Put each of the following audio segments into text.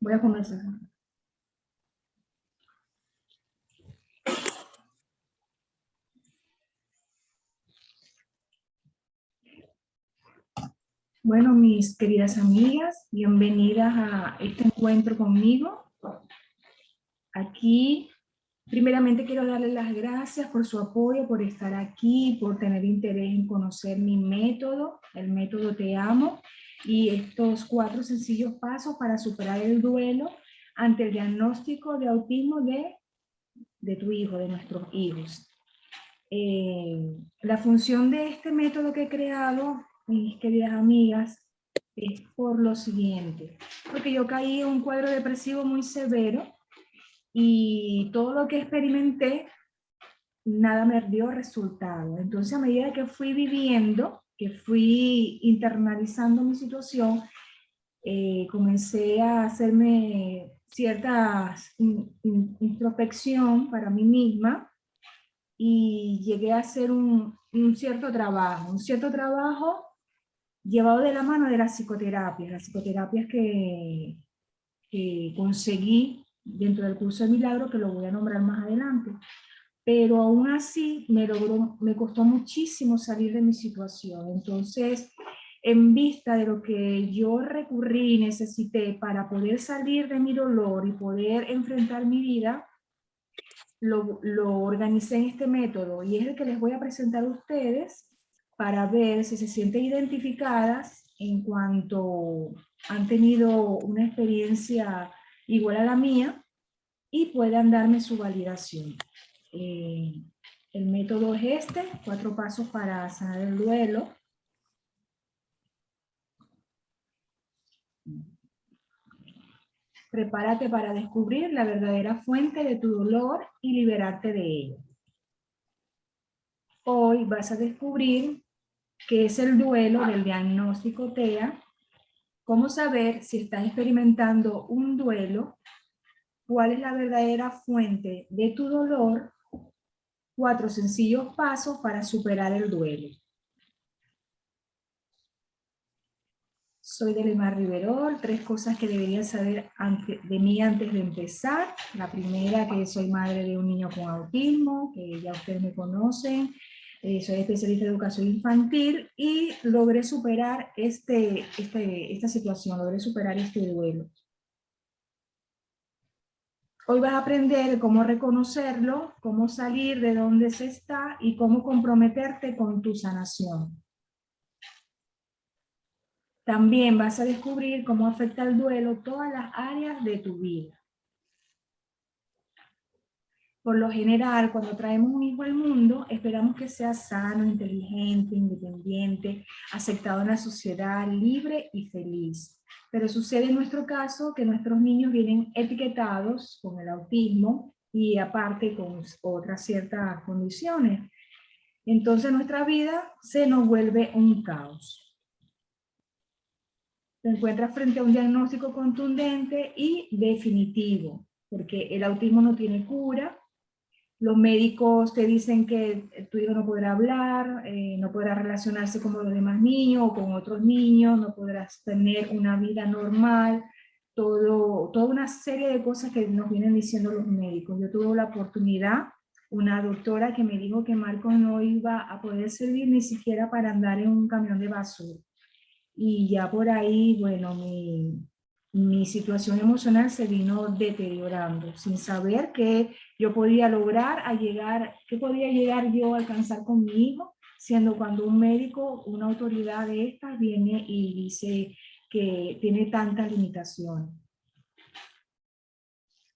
Voy a comenzar. Bueno, mis queridas amigas, bienvenidas a este encuentro conmigo. Aquí, primeramente quiero darles las gracias por su apoyo, por estar aquí, por tener interés en conocer mi método, el método Te Amo, y estos 4 sencillos pasos para superar el duelo ante el diagnóstico de autismo de tu hijo, de nuestros hijos. La función de este método que he creado, mis queridas amigas, es por lo siguiente, porque yo caí en un cuadro depresivo muy severo y todo lo que experimenté, nada me dio resultado. Entonces, a medida que fui viviendo, que fui internalizando mi situación, comencé a hacerme cierta introspección para mí misma, y llegué a hacer un cierto trabajo llevado de la mano de las psicoterapias que conseguí dentro del curso de milagro, que lo voy a nombrar más adelante. Pero aún así me costó muchísimo salir de mi situación. Entonces, en vista de lo que yo recurrí y necesité para poder salir de mi dolor y poder enfrentar mi vida, lo organicé en este método, y es el que les voy a presentar a ustedes para ver si se sienten identificadas en cuanto han tenido una experiencia igual a la mía y puedan darme su validación. El método es este: 4 pasos para sanar el duelo. Prepárate para descubrir la verdadera fuente de tu dolor y liberarte de ella. Hoy vas a descubrir qué es el duelo del diagnóstico TEA, cómo saber si estás experimentando un duelo, cuál es la verdadera fuente de tu dolor, 4 sencillos pasos para superar el duelo. Soy Delimar Riverol. 3 cosas que deberías saber de mí antes de empezar. La primera, que soy madre de un niño con autismo, que ya ustedes me conocen. Soy especialista de educación infantil y logré superar esta situación, logré superar este duelo. Hoy vas a aprender cómo reconocerlo, cómo salir de donde se está y cómo comprometerte con tu sanación. También vas a descubrir cómo afecta el duelo todas las áreas de tu vida. Por lo general, cuando traemos un hijo al mundo, esperamos que sea sano, inteligente, independiente, aceptado en la sociedad, libre y feliz. Pero sucede en nuestro caso que nuestros niños vienen etiquetados con el autismo y aparte con otras ciertas condiciones. Entonces nuestra vida se nos vuelve un caos. Te encuentras frente a un diagnóstico contundente y definitivo, porque el autismo no tiene cura. Los médicos te dicen que tu hijo no podrá hablar, no podrá relacionarse con los demás niños o con otros niños, no podrás tener una vida normal, toda una serie de cosas que nos vienen diciendo los médicos. Yo tuve la oportunidad, una doctora que me dijo que Marcos no iba a poder servir ni siquiera para andar en un camión de basura. Y ya por ahí, bueno, mi situación emocional se vino deteriorando, sin saber qué yo podía lograr qué podía llegar yo a alcanzar con mi hijo, siendo cuando un médico, una autoridad de estas viene y dice que tiene tantas limitaciones.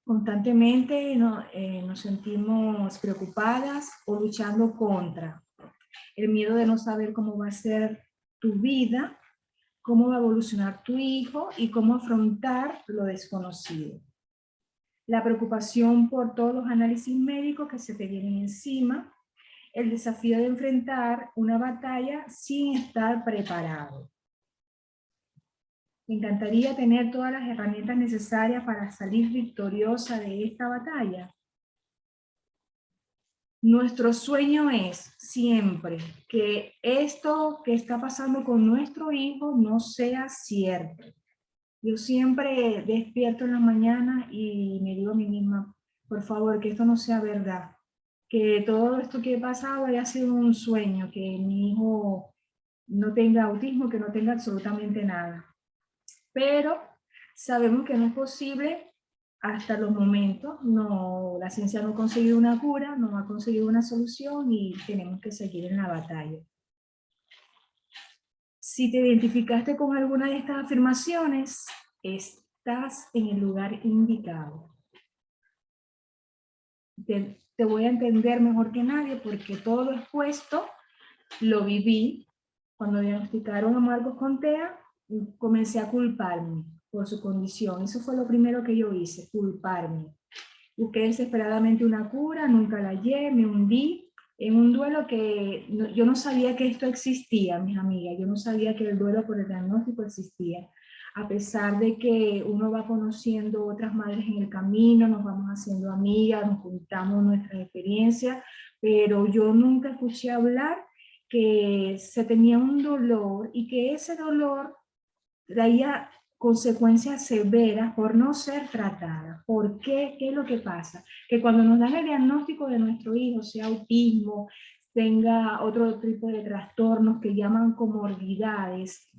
Constantemente nos sentimos preocupadas o luchando contra el miedo de no saber cómo va a ser tu vida, cómo va a evolucionar tu hijo y cómo afrontar lo desconocido. La preocupación por todos los análisis médicos que se te vienen encima, el desafío de enfrentar una batalla sin estar preparado. Me encantaría tener todas las herramientas necesarias para salir victoriosa de esta batalla. Nuestro sueño es siempre que esto que está pasando con nuestro hijo no sea cierto. Yo siempre despierto en la mañana y me digo a mí misma, por favor, que esto no sea verdad, que todo esto que he pasado haya sido un sueño, que mi hijo no tenga autismo, que no tenga absolutamente nada. Pero sabemos que no es posible hasta los momentos. No, la ciencia no ha conseguido una cura, no ha conseguido una solución y tenemos que seguir en la batalla. Si te identificaste con alguna de estas afirmaciones, estás en el lugar indicado. Te voy a entender mejor que nadie porque todo lo expuesto lo viví. Cuando diagnosticaron a Marcos con TEA, comencé a culparme por su condición. Eso fue lo primero que yo hice, culparme. Busqué desesperadamente una cura, nunca la hallé, me hundí en un duelo que yo no sabía que esto existía, mis amigas. Yo no sabía que el duelo por el diagnóstico existía. A pesar de que uno va conociendo otras madres en el camino, nos vamos haciendo amigas, nos contamos nuestras experiencias, pero yo nunca escuché hablar que se tenía un dolor y que ese dolor traía consecuencias severas por no ser tratada. ¿Por qué? ¿Qué es lo que pasa? Que cuando nos dan el diagnóstico de nuestro hijo, sea autismo, tenga otro tipo de trastornos que llaman comorbidades,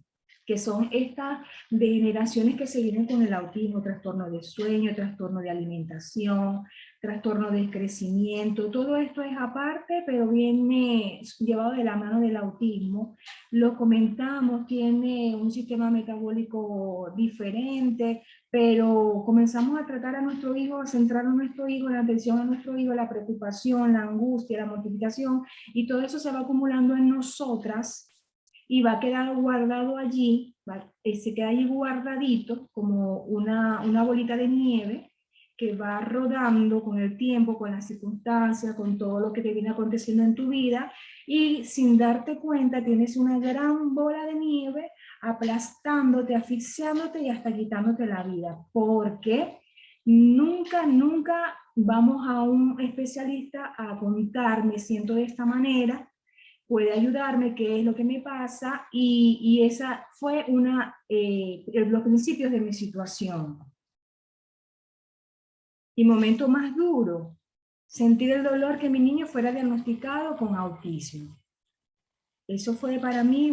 que son estas degeneraciones que se vienen con el autismo, trastorno de sueño, trastorno de alimentación, trastorno de crecimiento, todo esto es aparte, pero viene llevado de la mano del autismo. Lo comentamos, tiene un sistema metabólico diferente, pero comenzamos a tratar a nuestro hijo, a centrar a nuestro hijo, la atención a nuestro hijo, la preocupación, la angustia, la mortificación, y todo eso se va acumulando en nosotras, y va a quedar guardado allí, se queda allí guardadito como una bolita de nieve que va rodando con el tiempo, con las circunstancias, con todo lo que te viene aconteciendo en tu vida, y sin darte cuenta tienes una gran bola de nieve aplastándote, asfixiándote y hasta quitándote la vida. Porque nunca vamos a un especialista a contar, me siento de esta manera, puede ayudarme, qué es lo que me pasa, y esa fue los principios de mi situación. Y momento más duro, sentir el dolor que mi niño fuera diagnosticado con autismo. Eso fue para mí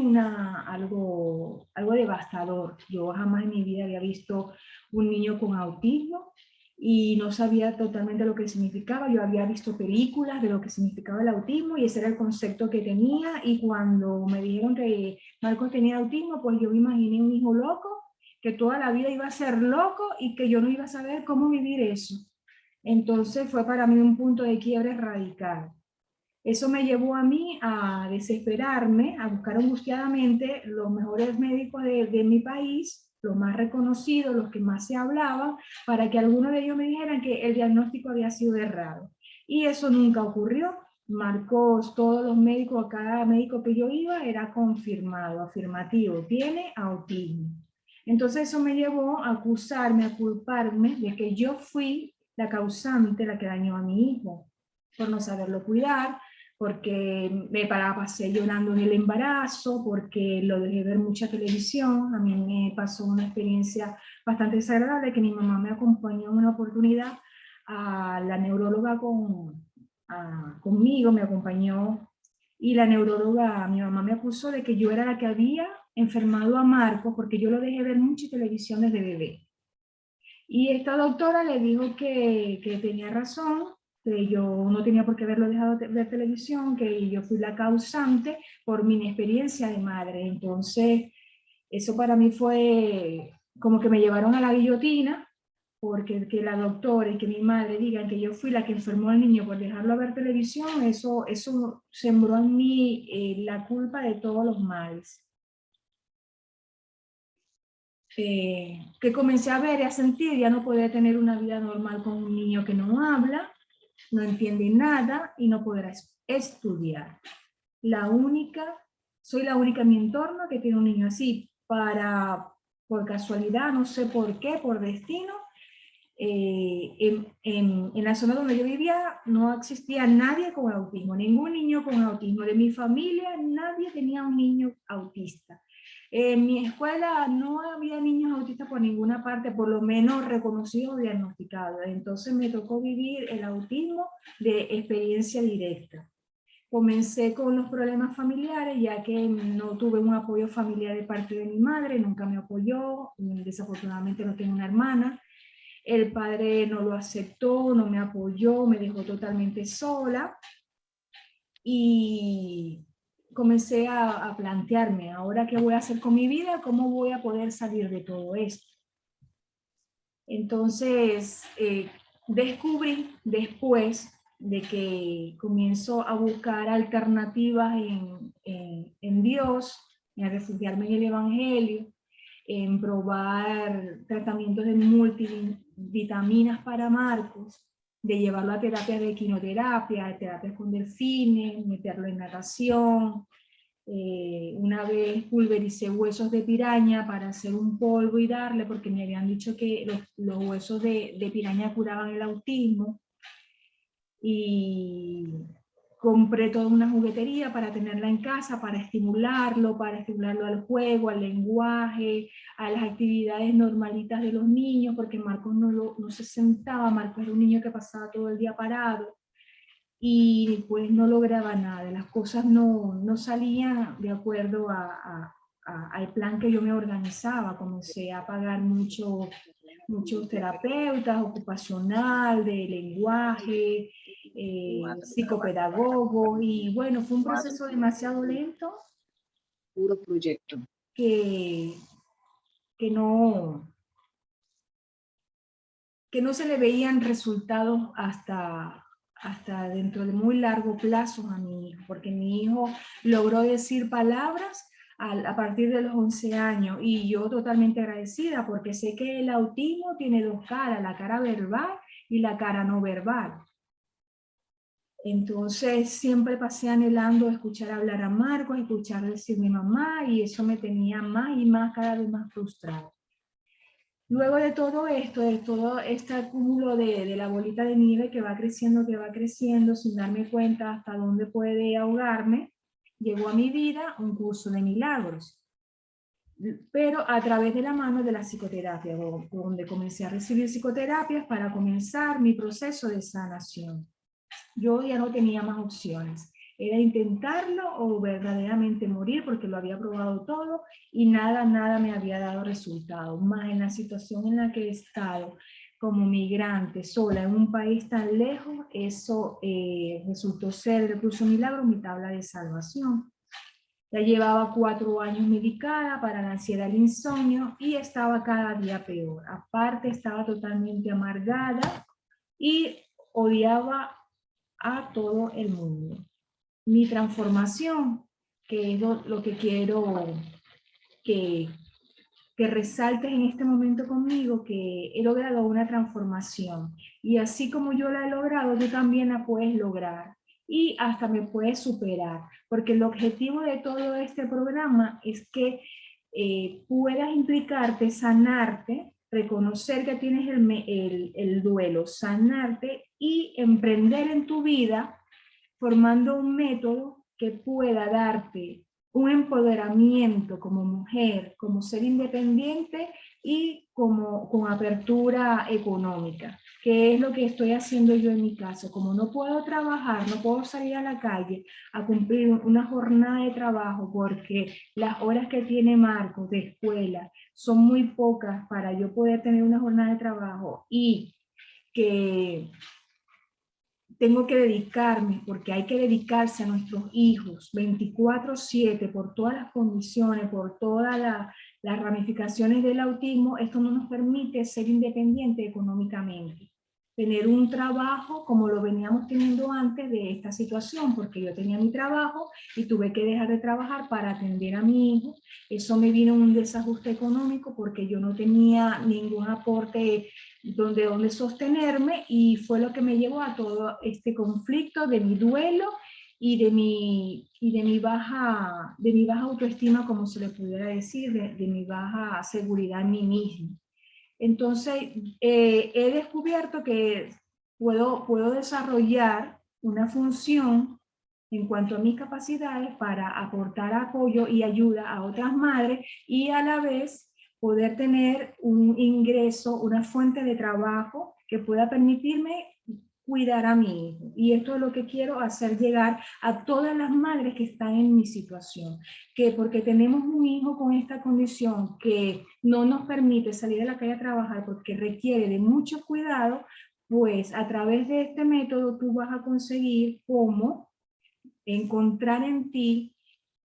algo devastador. Yo jamás en mi vida había visto un niño con autismo y no sabía totalmente lo que significaba. Yo había visto películas de lo que significaba el autismo y ese era el concepto que tenía, y cuando me dijeron que Marcos tenía autismo, pues yo me imaginé un hijo loco, que toda la vida iba a ser loco y que yo no iba a saber cómo vivir eso. Entonces fue para mí un punto de quiebre radical. Eso me llevó a mí a desesperarme, a buscar angustiadamente los mejores médicos de mi país, los más reconocidos, los que más se hablaban, para que algunos de ellos me dijeran que el diagnóstico había sido errado. Y eso nunca ocurrió. Marcos, todos los médicos, cada médico que yo iba era confirmado, afirmativo, tiene autismo. Entonces eso me llevó a acusarme, a culparme de que yo fui la causante, la que dañó a mi hijo, por no saberlo cuidar, porque me pasé llorando en el embarazo, porque lo dejé ver mucha televisión. A mí me pasó una experiencia bastante desagradable, que mi mamá me acompañó en una oportunidad a la neuróloga conmigo, me acompañó, y la neuróloga, mi mamá me acusó de que yo era la que había enfermado a Marcos, porque yo lo dejé ver mucha televisión desde bebé. Y esta doctora le dijo que tenía razón, que yo no tenía por qué haberlo dejado de ver televisión, que yo fui la causante por mi inexperiencia de madre. Entonces, eso para mí fue como que me llevaron a la guillotina, porque que la doctora y que mi madre digan que yo fui la que enfermó al niño por dejarlo ver televisión, eso sembró en mí la culpa de todos los males. Que comencé a ver y a sentir, ya no podía tener una vida normal con un niño que no habla, no entiende nada y no podrá estudiar. Soy la única en mi entorno que tiene un niño así. Por casualidad, no sé por qué, por destino, en la zona donde yo vivía no existía nadie con autismo, ningún niño con autismo. De mi familia nadie tenía un niño autista. En mi escuela no había niños autistas por ninguna parte, por lo menos reconocidos o diagnosticados. Entonces me tocó vivir el autismo de experiencia directa. Comencé con los problemas familiares, ya que no tuve un apoyo familiar de parte de mi madre, nunca me apoyó, desafortunadamente no tengo una hermana. El padre no lo aceptó, no me apoyó, me dejó totalmente sola. Y comencé a plantearme, ¿ahora qué voy a hacer con mi vida? ¿Cómo voy a poder salir de todo esto? Entonces, descubrí después de que comienzo a buscar alternativas en Dios, en refugiarme en el Evangelio, en probar tratamientos de multivitaminas para Marcos, de llevarlo a terapias de equinoterapia, a terapias con delfines, meterlo en natación. Una vez pulvericé huesos de piraña para hacer un polvo y darle, porque me habían dicho que los huesos de piraña curaban el autismo. Y compré toda una juguetería para tenerla en casa, para estimularlo al juego, al lenguaje, a las actividades normalitas de los niños, porque Marcos no se sentaba. Marcos era un niño que pasaba todo el día parado y pues no lograba nada, las cosas no salían de acuerdo al plan que yo me organizaba. Comencé a pagar muchos terapeutas ocupacional, de lenguaje, psicopedagogos, y bueno, fue un proceso demasiado lento. Puro proyecto. Que no se le veían resultados hasta dentro de muy largo plazo a mi hijo, porque mi hijo logró decir palabras a partir de los 11 años, y yo totalmente agradecida, porque sé que el autismo tiene dos caras, la cara verbal y la cara no verbal. Entonces siempre pasé anhelando escuchar hablar a Marcos, escuchar decir mi mamá, y eso me tenía más y más, cada vez más frustrada. Luego de todo esto, de todo este acúmulo de la bolita de nieve que va creciendo sin darme cuenta hasta dónde puede ahogarme, llegó a mi vida un curso de milagros, pero a través de la mano de la psicoterapia, donde comencé a recibir psicoterapias para comenzar mi proceso de sanación. Yo ya no tenía más opciones. Era intentarlo o verdaderamente morir, porque lo había probado todo y nada me había dado resultado. Más en la situación en la que he estado como migrante, sola, en un país tan lejos, eso resultó ser el curso milagro mi tabla de salvación. Ya llevaba 4 años medicada para la ansiedad y el insomnio, y estaba cada día peor. Aparte, estaba totalmente amargada y odiaba a todo el mundo. Mi transformación, que es lo que quiero que resaltes en este momento conmigo, que he logrado una transformación, y así como yo la he logrado, tú también la puedes lograr, y hasta me puedes superar, porque el objetivo de todo este programa es que puedas implicarte, sanarte, reconocer que tienes el duelo, sanarte y emprender en tu vida formando un método que pueda darte un empoderamiento como mujer, como ser independiente y con apertura económica, que es lo que estoy haciendo yo en mi caso. Como no puedo trabajar, no puedo salir a la calle a cumplir una jornada de trabajo, porque las horas que tiene Marcos de escuela son muy pocas para yo poder tener una jornada de trabajo, y que tengo que dedicarme, porque hay que dedicarse a nuestros hijos 24/7 por todas las condiciones, por todas las ramificaciones del autismo. Esto no nos permite ser independientes económicamente, tener un trabajo como lo veníamos teniendo antes de esta situación, porque yo tenía mi trabajo y tuve que dejar de trabajar para atender a mi hijo. Eso me vino un desajuste económico, porque yo no tenía ningún aporte donde sostenerme, y fue lo que me llevó a todo este conflicto de mi duelo y de mi baja autoestima, como se le pudiera decir, de mi baja seguridad en mí misma. Entonces he descubierto que puedo desarrollar una función en cuanto a mis capacidades para aportar apoyo y ayuda a otras madres y a la vez poder tener un ingreso, una fuente de trabajo que pueda permitirme cuidar a mi hijo. Y esto es lo que quiero hacer llegar a todas las madres que están en mi situación, que porque tenemos un hijo con esta condición que no nos permite salir a la calle a trabajar porque requiere de mucho cuidado, pues a través de este método tú vas a conseguir cómo encontrar en ti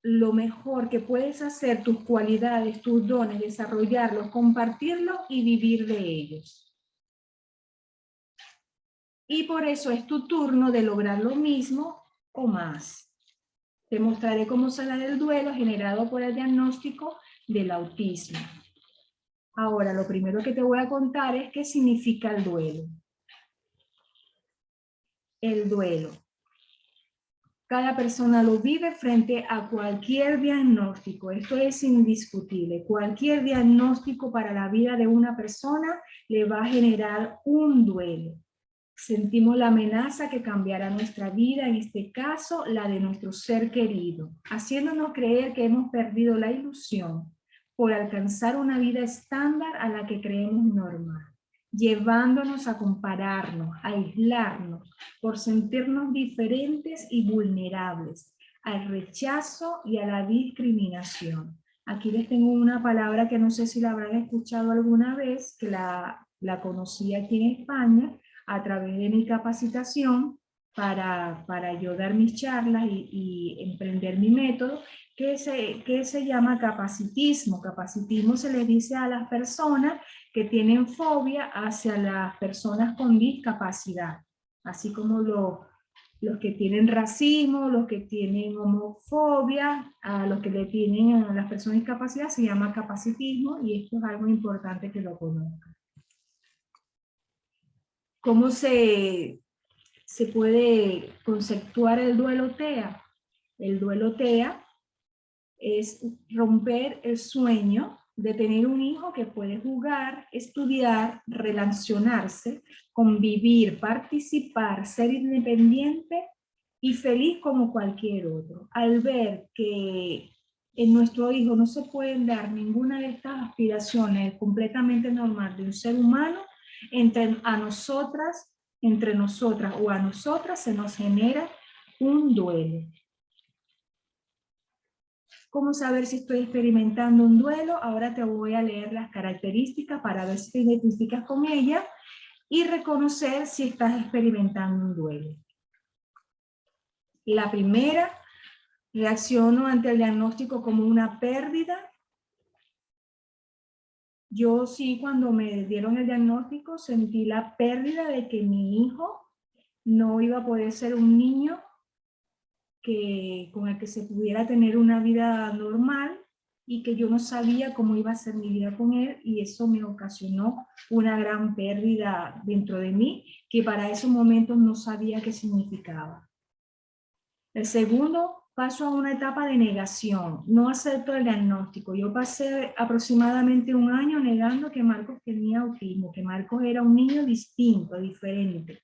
lo mejor que puedes hacer, tus cualidades, tus dones, desarrollarlos, compartirlos y vivir de ellos. Y por eso es tu turno de lograr lo mismo o más. Te mostraré cómo sanar el duelo generado por el diagnóstico del autismo. Ahora, lo primero que te voy a contar es qué significa el duelo. El duelo. Cada persona lo vive frente a cualquier diagnóstico. Esto es indiscutible. Cualquier diagnóstico para la vida de una persona le va a generar un duelo. Sentimos la amenaza que cambiará nuestra vida, en este caso la de nuestro ser querido, haciéndonos creer que hemos perdido la ilusión por alcanzar una vida estándar a la que creemos normal, llevándonos a compararnos, a aislarnos, por sentirnos diferentes y vulnerables, al rechazo y a la discriminación. Aquí les tengo una palabra que no sé si la habrán escuchado alguna vez, que la conocí aquí en España, a través de mi capacitación para yo dar mis charlas y emprender mi método, que se llama capacitismo. Capacitismo se le dice a las personas que tienen fobia hacia las personas con discapacidad, así como los que tienen racismo, los que tienen homofobia, a los que le tienen a las personas con discapacidad se llama capacitismo, y esto es algo importante que lo conozcan. ¿Cómo se puede conceptuar el duelo TEA? El duelo TEA es romper el sueño de tener un hijo que puede jugar, estudiar, relacionarse, convivir, participar, ser independiente y feliz como cualquier otro. Al ver que en nuestro hijo no se pueden dar ninguna de estas aspiraciones completamente normales de un ser humano, entre nosotras o a nosotras se nos genera un duelo. ¿Cómo saber si estoy experimentando un duelo? Ahora te voy a leer las características para ver si te identificas con ella y reconocer si estás experimentando un duelo. La primera, reacciono ante el diagnóstico como una pérdida. Yo sí, cuando me dieron el diagnóstico, sentí la pérdida de que mi hijo no iba a poder ser un niño con el que se pudiera tener una vida normal, y que yo no sabía cómo iba a ser mi vida con él, y eso me ocasionó una gran pérdida dentro de mí, que para esos momentos no sabía qué significaba. El segundo, paso a una etapa de negación, no acepto el diagnóstico. Yo pasé aproximadamente un año negando que Marcos tenía autismo, que Marcos era un niño distinto, diferente.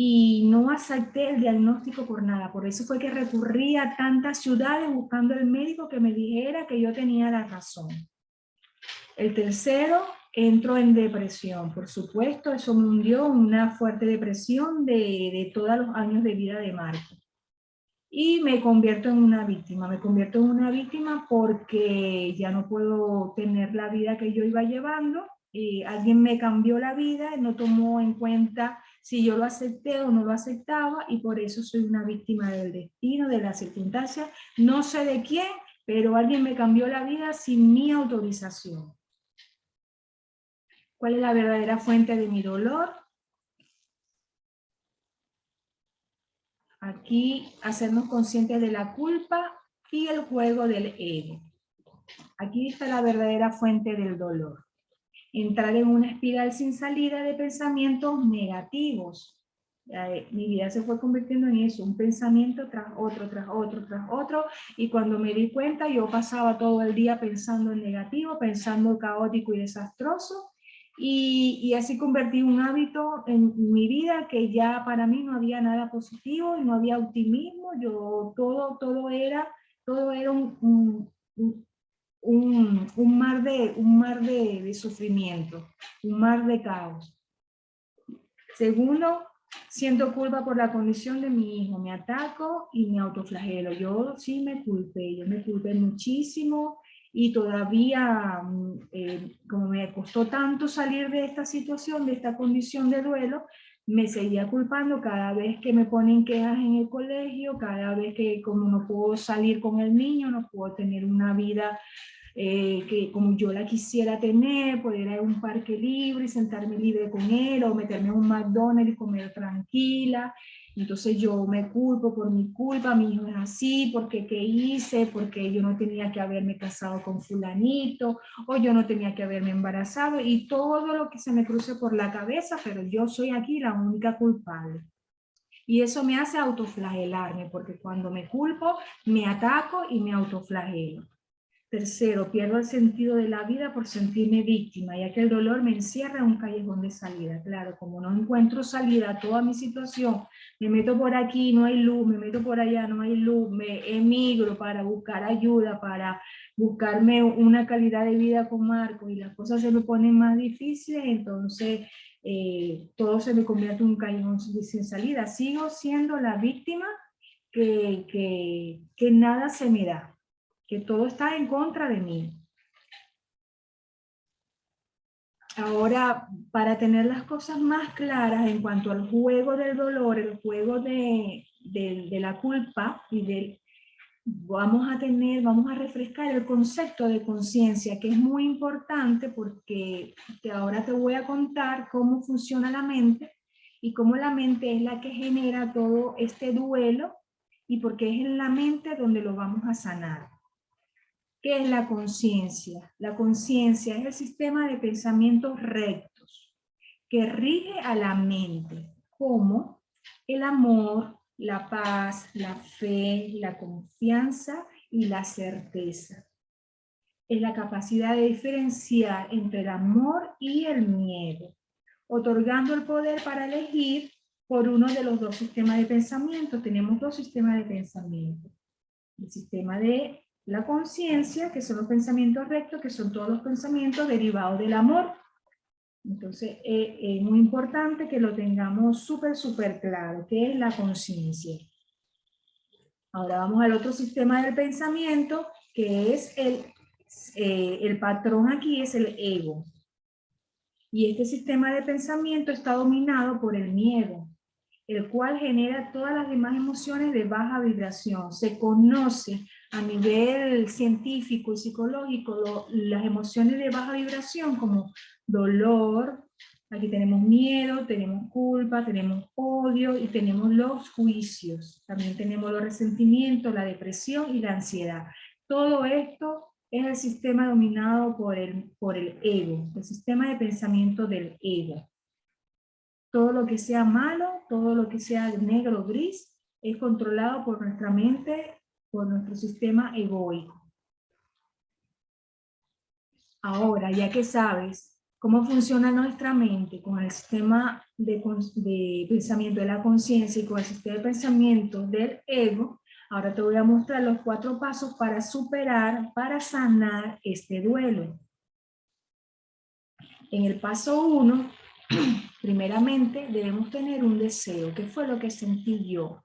Y no acepté el diagnóstico por nada. Por eso fue que recurrí a tantas ciudades buscando el médico que me dijera que yo tenía la razón. El tercero, entro en depresión. Por supuesto, eso me hundió en una fuerte depresión de todos los años de vida de Marco. Y me convierto en una víctima. Me convierto en una víctima porque ya no puedo tener la vida que yo iba llevando. Alguien me cambió la vida, no tomó en cuenta si yo lo acepté o no lo aceptaba, y por eso soy una víctima del destino, de las circunstancias, no sé de quién, pero alguien me cambió la vida sin mi autorización. ¿Cuál es la verdadera fuente de mi dolor? Aquí, hacernos conscientes de la culpa y el juego del ego. Aquí está la verdadera fuente del dolor. Entrar en una espiral sin salida de pensamientos negativos. Mi vida se fue convirtiendo en eso, un pensamiento tras otro, tras otro, tras otro, y cuando me di cuenta yo pasaba todo el día pensando en negativo, pensando caótico y desastroso, Y así convertí un hábito en mi vida que ya para mí no había nada positivo y no había optimismo. Todo era un mar de sufrimiento, un mar de caos. Segundo, siento culpa por la condición de mi hijo, me ataco y me autoflagelo. Yo sí me culpé muchísimo y todavía, como me costó tanto salir de esta situación, de esta condición de duelo, me seguía culpando cada vez que me ponen quejas en el colegio, cada vez que como no puedo salir con el niño, no puedo tener una vida que como yo la quisiera tener, poder ir a un parque libre y sentarme libre con él, o meterme a un McDonald's y comer tranquila. Entonces yo me culpo por mi culpa, mi hijo es así, porque qué hice, porque yo no tenía que haberme casado con fulanito, o yo no tenía que haberme embarazado, y todo lo que se me cruce por la cabeza, pero yo soy aquí la única culpable. Y eso me hace autoflagelarme, porque cuando me culpo, me ataco y me autoflagelo. Tercero, pierdo el sentido de la vida por sentirme víctima, ya que el dolor me encierra en un callejón de salida. Claro, como no encuentro salida a toda mi situación, me meto por aquí, no hay luz, me meto por allá, no hay luz, me emigro para buscar ayuda, para buscarme una calidad de vida con Marco, y las cosas se me ponen más difíciles, entonces todo se me convierte en un callejón sin salida. Sigo siendo la víctima que nada se me da, que todo está en contra de mí. Ahora, para tener las cosas más claras en cuanto al juego del dolor, el juego de la culpa, vamos a refrescar el concepto de conciencia, que es muy importante porque ahora te voy a contar cómo funciona la mente y cómo la mente es la que genera todo este duelo y porque es en la mente donde lo vamos a sanar. ¿Qué es la conciencia? La conciencia es el sistema de pensamientos rectos que rige a la mente, como el amor, la paz, la fe, la confianza y la certeza. Es la capacidad de diferenciar entre el amor y el miedo, otorgando el poder para elegir por uno de los dos sistemas de pensamiento. Tenemos dos sistemas de pensamiento. El sistema de la conciencia, que son los pensamientos rectos, que son todos los pensamientos derivados del amor. Entonces, es muy importante que lo tengamos súper claro, que es la conciencia. Ahora vamos al otro sistema del pensamiento, que es el patrón aquí, es el ego. Y este sistema de pensamiento está dominado por el miedo, el cual genera todas las demás emociones de baja vibración. Se conoce a nivel científico y psicológico las emociones de baja vibración como dolor, aquí tenemos miedo, tenemos culpa, tenemos odio y tenemos los juicios. También tenemos los resentimientos, la depresión y la ansiedad. Todo esto es el sistema dominado por el ego, el sistema de pensamiento del ego. Todo lo que sea malo, todo lo que sea negro o gris, es controlado por nuestra mente, por nuestro sistema egoico. Ahora, ya que sabes cómo funciona nuestra mente con el sistema de pensamiento de la conciencia y con el sistema de pensamiento del ego, ahora te voy a mostrar los 4 pasos para superar, para sanar este duelo. En el paso 1, primeramente debemos tener un deseo. ¿Qué fue lo que sentí yo?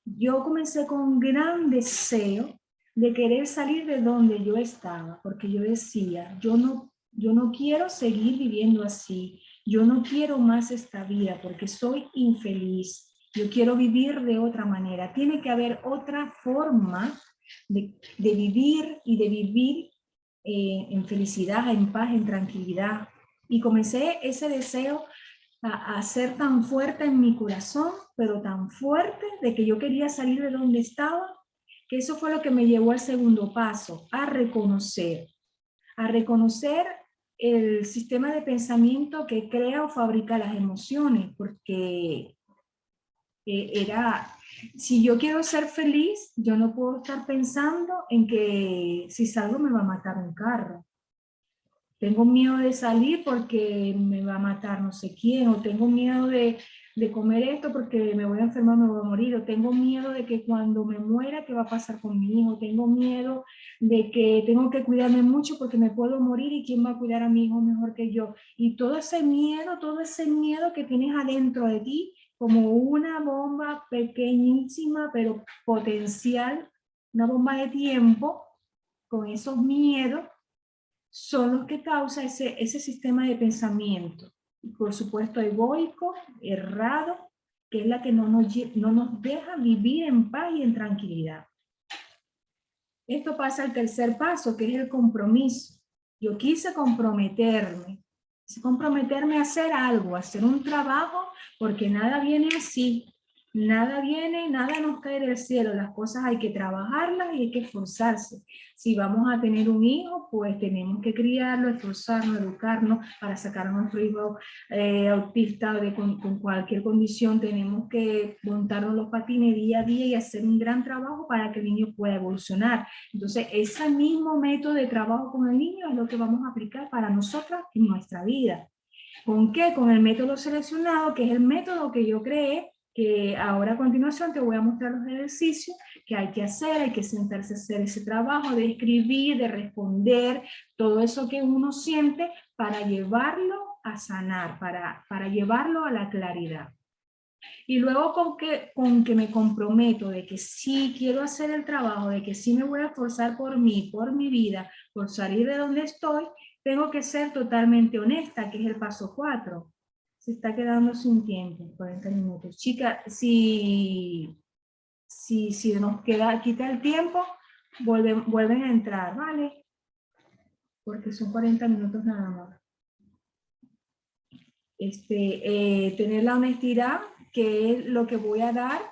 Yo comencé con un gran deseo de querer salir de donde yo estaba, porque yo decía, yo no quiero seguir viviendo así, yo no quiero más esta vida porque soy infeliz, yo quiero vivir de otra manera, tiene que haber otra forma de vivir y de vivir en felicidad, en paz, en tranquilidad. Y comencé ese deseo a ser tan fuerte en mi corazón, pero tan fuerte de que yo quería salir de donde estaba, que eso fue lo que me llevó al segundo paso, a reconocer el sistema de pensamiento que crea o fabrica las emociones, porque si yo quiero ser feliz, yo no puedo estar pensando en que si salgo me va a matar un carro. Tengo miedo de salir porque me va a matar no sé quién, o tengo miedo de comer esto porque me voy a enfermar, me voy a morir, o tengo miedo de que cuando me muera, ¿qué va a pasar con mi hijo? Tengo miedo de que tengo que cuidarme mucho porque me puedo morir y quién va a cuidar a mi hijo mejor que yo. Y todo ese miedo que tienes adentro de ti, como una bomba pequeñísima, pero potencial, una bomba de tiempo, con esos miedos, son los que causa ese sistema de pensamiento, por supuesto egoico, errado, que es la que no nos deja vivir en paz y en tranquilidad. Esto pasa al tercer paso, que es el compromiso. Yo quise comprometerme a hacer algo, a hacer un trabajo, porque nada viene así. Nada viene, nada nos cae del cielo, las cosas hay que trabajarlas y hay que esforzarse. Si vamos a tener un hijo, pues tenemos que criarlo, esforzarnos, educarnos para sacar a nuestro hijo autista con cualquier condición. Tenemos que montarnos los patines día a día y hacer un gran trabajo para que el niño pueda evolucionar. Entonces, ese mismo método de trabajo con el niño es lo que vamos a aplicar para nosotras en nuestra vida. ¿Con qué? Con el método seleccionado, que es el método que yo creé, que ahora a continuación te voy a mostrar los ejercicios que hay que hacer, hay que sentarse a hacer ese trabajo de escribir, de responder, todo eso que uno siente para llevarlo a sanar, para llevarlo a la claridad. Y luego con que me comprometo de que sí quiero hacer el trabajo, de que sí me voy a esforzar por mí, por mi vida, por salir de donde estoy, tengo que ser totalmente honesta, que es el paso 4. Se está quedando sin tiempo, 40 minutos. Chicas, si nos quita el tiempo, vuelven a entrar, ¿vale? Porque son 40 minutos nada más. Tener la honestidad, que es lo que voy a dar,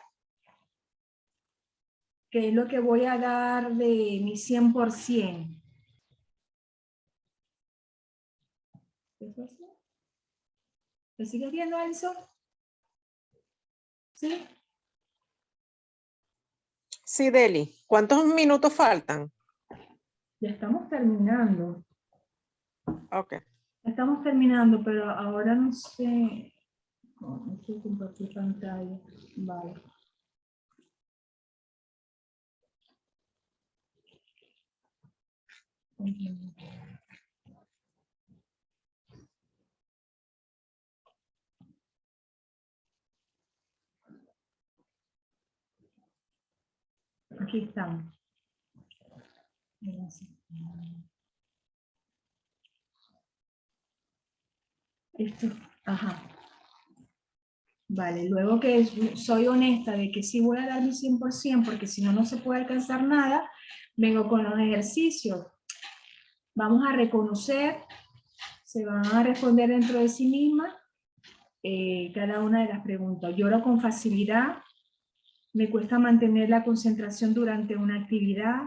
de mi 100%. ¿Me sigues viendo, Alison? ¿Sí? Sí, Deli. ¿Cuántos minutos faltan? Ya estamos terminando. Ok. Ya estamos terminando, pero ahora no sé. No sé compartir pantalla. Vale. Aquí estamos. Esto, ajá. Vale, luego que soy honesta de que sí voy a dar mi 100%, porque si no, no se puede alcanzar nada, vengo con los ejercicios. Vamos a reconocer, se van a responder dentro de sí misma cada una de las preguntas. Lloro con facilidad, me cuesta mantener la concentración durante una actividad,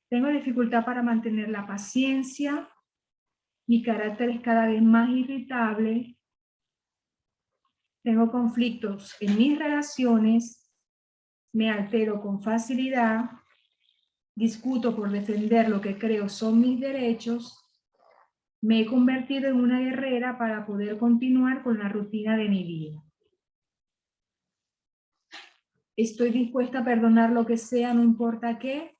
tengo dificultad para mantener la paciencia, mi carácter es cada vez más irritable, tengo conflictos en mis relaciones, me altero con facilidad, discuto por defender lo que creo son mis derechos, me he convertido en una guerrera para poder continuar con la rutina de mi vida. Estoy dispuesta a perdonar lo que sea, no importa qué.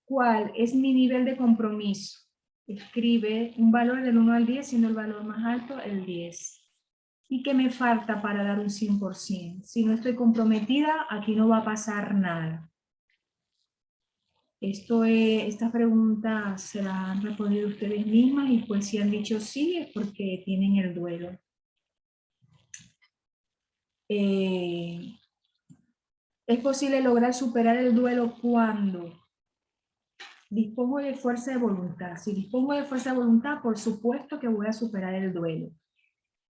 ¿Cuál es mi nivel de compromiso? Escribe un valor del 1 al 10, siendo el valor más alto el 10. ¿Y qué me falta para dar un 100%? Si no estoy comprometida, aquí no va a pasar nada. Estas preguntas se las han respondido ustedes mismas y pues si han dicho sí es porque tienen el duelo. ¿Es posible lograr superar el duelo cuando dispongo de fuerza de voluntad? Si dispongo de fuerza de voluntad, por supuesto que voy a superar el duelo.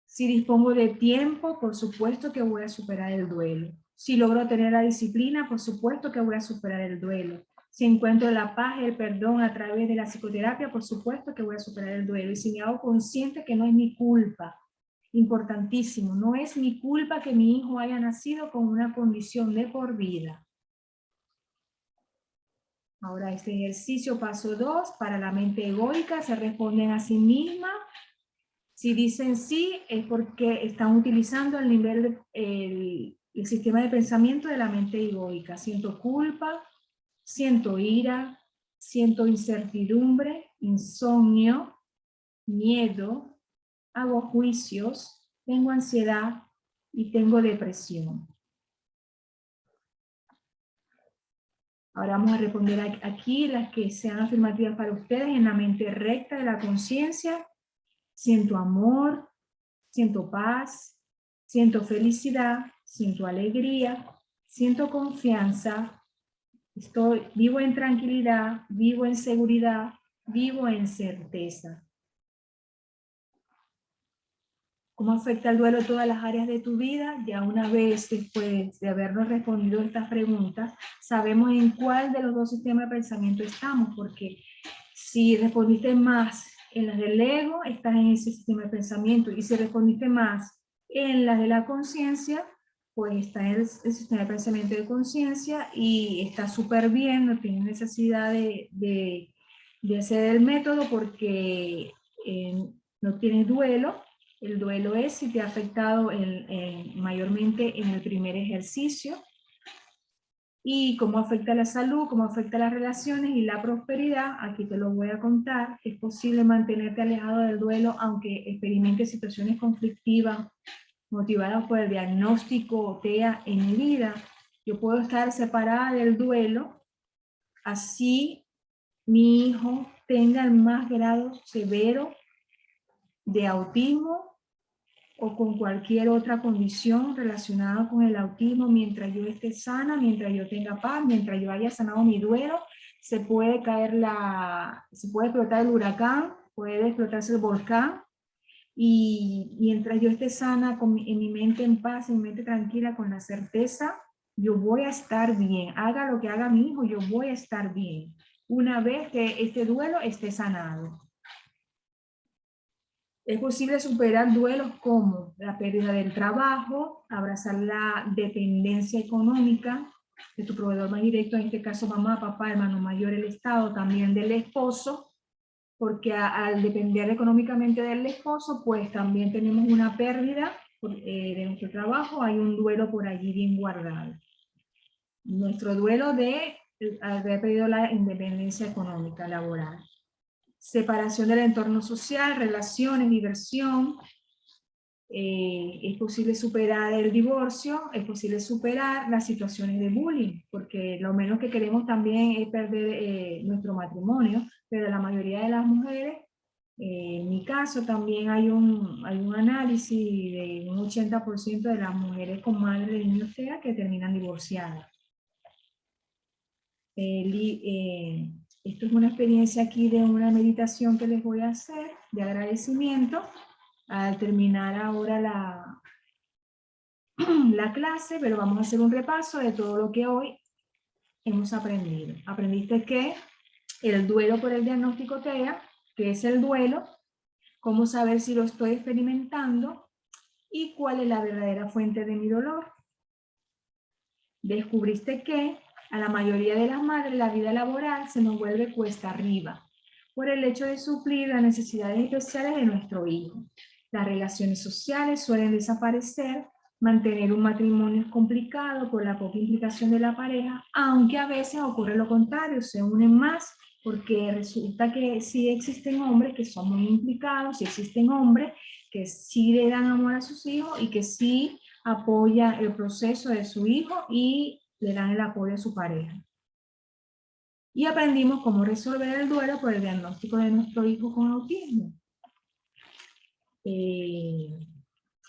Si dispongo de tiempo, por supuesto que voy a superar el duelo. Si logro tener la disciplina, por supuesto que voy a superar el duelo. Si encuentro la paz y el perdón a través de la psicoterapia, por supuesto que voy a superar el duelo. Y si me hago consciente que no es mi culpa, importantísimo, no es mi culpa que mi hijo haya nacido con una condición de por vida. Ahora este ejercicio, paso 2, para la mente egoica, se responden a sí misma. Si dicen sí, es porque están utilizando el nivel, el sistema de pensamiento de la mente egoica. Siento culpa, siento ira, siento incertidumbre, insomnio, miedo, hago juicios, tengo ansiedad y tengo depresión. Ahora vamos a responder aquí las que sean afirmativas para ustedes en la mente recta de la conciencia. Siento amor, siento paz, siento felicidad, siento alegría, siento confianza, vivo en tranquilidad, vivo en seguridad, vivo en certeza. ¿Cómo afecta el duelo todas las áreas de tu vida? Ya una vez después de habernos respondido estas preguntas, sabemos en cuál de los dos sistemas de pensamiento estamos, porque si respondiste más en las del ego, estás en ese sistema de pensamiento, y si respondiste más en las de la conciencia, pues está en el sistema de pensamiento de conciencia y está súper bien, no tienes necesidad de hacer el método porque no tienes duelo. El duelo es si te ha afectado mayormente en el primer ejercicio, y cómo afecta la salud, cómo afecta las relaciones y la prosperidad. Aquí te lo voy a contar. Es posible mantenerte alejado del duelo aunque experimentes situaciones conflictivas motivadas por el diagnóstico TEA en mi vida. Yo puedo estar separada del duelo, así mi hijo tenga el más grado severo de autismo o con cualquier otra condición relacionada con el autismo. Mientras yo esté sana, mientras yo tenga paz, mientras yo haya sanado mi duelo, se puede explotar el huracán, puede explotarse el volcán, y mientras yo esté sana, en mi mente en paz, en mi mente tranquila, con la certeza, yo voy a estar bien. Haga lo que haga mi hijo, yo voy a estar bien, una vez que este duelo esté sanado. Es posible superar duelos como la pérdida del trabajo, abrazar la dependencia económica de tu proveedor más directo, en este caso mamá, papá, hermano mayor, el Estado, también del esposo, porque al depender económicamente del esposo, pues también tenemos una pérdida de nuestro trabajo, hay un duelo por allí bien guardado. Nuestro duelo de haber perdido la independencia económica laboral. Separación del entorno social, relaciones, diversión. Es posible superar el divorcio, es posible superar las situaciones de bullying, porque lo menos que queremos también es perder nuestro matrimonio, pero la mayoría de las mujeres, en mi caso también hay un análisis de un 80% de las mujeres con madre de niños TEA que terminan divorciadas. Esto es una experiencia aquí de una meditación que les voy a hacer de agradecimiento al terminar ahora la clase, pero vamos a hacer un repaso de todo lo que hoy hemos aprendido. Aprendiste que el duelo por el diagnóstico TEA, que es el duelo, cómo saber si lo estoy experimentando y cuál es la verdadera fuente de mi dolor. Descubriste que a la mayoría de las madres la vida laboral se nos vuelve cuesta arriba por el hecho de suplir las necesidades especiales de nuestro hijo. Las relaciones sociales suelen desaparecer, mantener un matrimonio es complicado por la poca implicación de la pareja, aunque a veces ocurre lo contrario, se unen más, porque resulta que sí existen hombres que son muy implicados, sí existen hombres que sí le dan amor a sus hijos y que sí apoya el proceso de su hijo y le dan el apoyo a su pareja. Y aprendimos cómo resolver el duelo por el diagnóstico de nuestro hijo con autismo.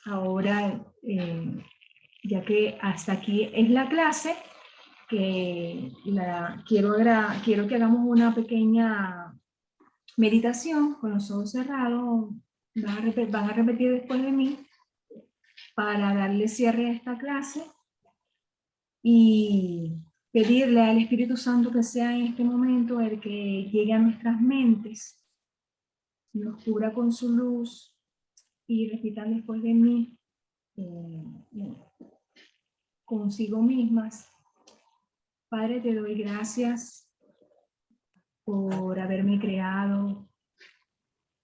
Ahora, ya que hasta aquí es la clase, quiero que hagamos una pequeña meditación con los ojos cerrados. Van a repetir después de mí para darle cierre a esta clase y pedirle al Espíritu Santo que sea en este momento el que llegue a nuestras mentes, nos cubra con su luz, y repitan después de mí consigo mismas. Padre, te doy gracias por haberme creado,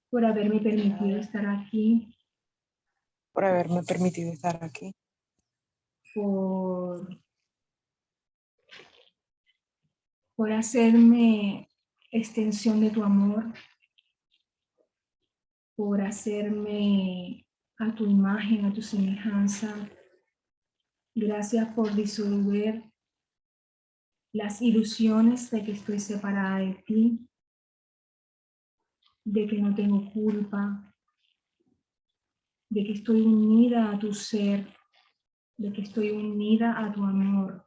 por haberme permitido estar aquí, por haberme permitido estar aquí, por hacerme extensión de tu amor, por hacerme a tu imagen, a tu semejanza. Gracias por disolver las ilusiones de que estoy separada de ti, de que no tengo culpa, de que estoy unida a tu ser, de que estoy unida a tu amor.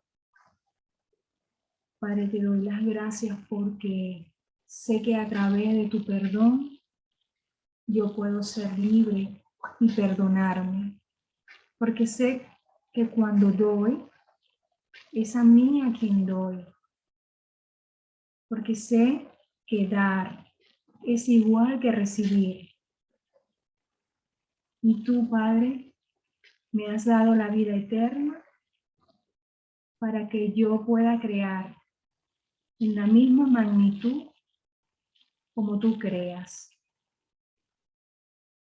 Padre, te doy las gracias porque sé que a través de tu perdón yo puedo ser libre y perdonarme, porque sé que cuando doy, es a mí a quien doy, porque sé que dar es igual que recibir. Y tú, Padre, me has dado la vida eterna para que yo pueda crear en la misma magnitud como tú creas.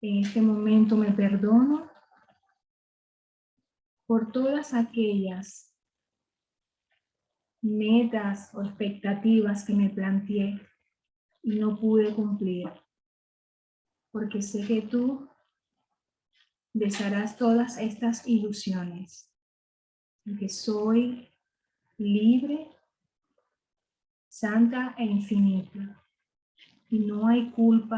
En este momento me perdono por todas aquellas metas o expectativas que me planteé y no pude cumplir, porque sé que tú desharás todas estas ilusiones, y que soy libre, santa e infinita, y no hay culpa